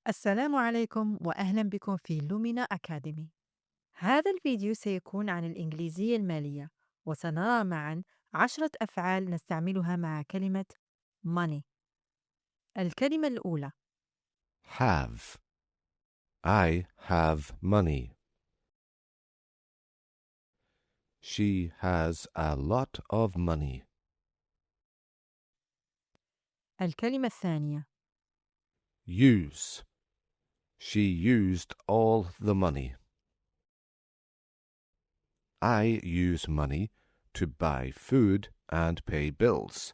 السلام عليكم وأهلا بكم في لومينا أكاديمي. هذا الفيديو سيكون عن الإنجليزية المالية، وسنرى معا 10 أفعال نستعملها مع كلمة money. الكلمة الأولى: Have. I have money. She has a lot of money. الكلمة الثانية: Use. She used all the money. I use money to buy food and pay bills.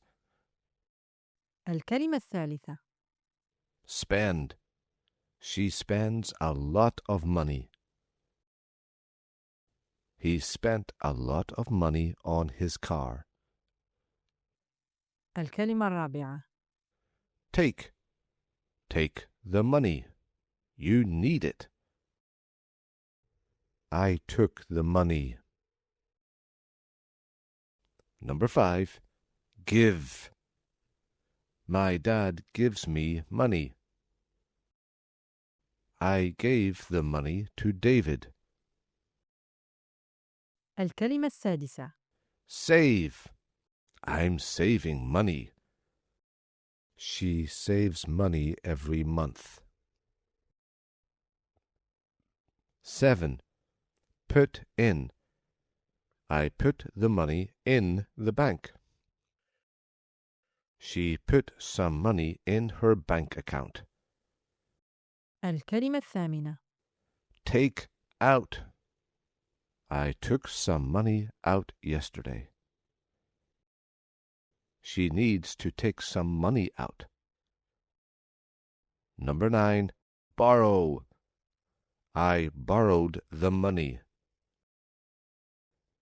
الكلمة الثالثة: Spend. She spends a lot of money. He spent a lot of money on his car. الكلمة الرابعة: Take. Take the money. You need it. I took the money. Number 5. Give. My dad gives me money. I gave the money to David. الكلمة السادسة: Save. I'm saving money. She saves money every month. 7. Put in. I put the money in the bank. She put some money in her bank account. الكلمة الثامنة: Take out. I took some money out yesterday. She needs to take some money out. Number 9. Borrow. I borrowed the money.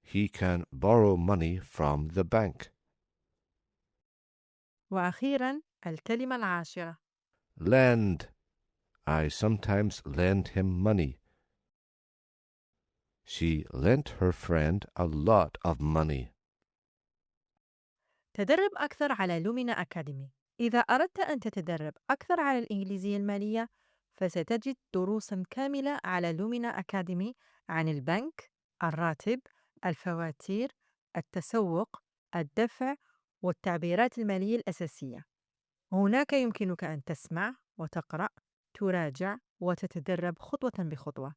He can borrow money from the bank. وأخيرا الكلمة العاشرة: Lend. I sometimes lend him money. She lent her friend a lot of money. تدرب أكثر على لومينا أكاديمي. إذا أردت أن تتدرب أكثر على الإنجليزية المالية، فستجد دروساً كاملة على لومينا أكاديمي عن البنك، الراتب، الفواتير، التسوق، الدفع، والتعبيرات المالية الأساسية. هناك يمكنك أن تسمع وتقرأ، تراجع وتتدرب خطوة بخطوة.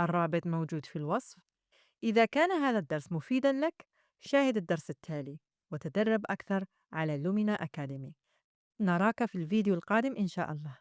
الرابط موجود في الوصف. إذا كان هذا الدرس مفيداً لك، شاهد الدرس التالي وتدرب أكثر على لومينا أكاديمي. نراك في الفيديو القادم إن شاء الله.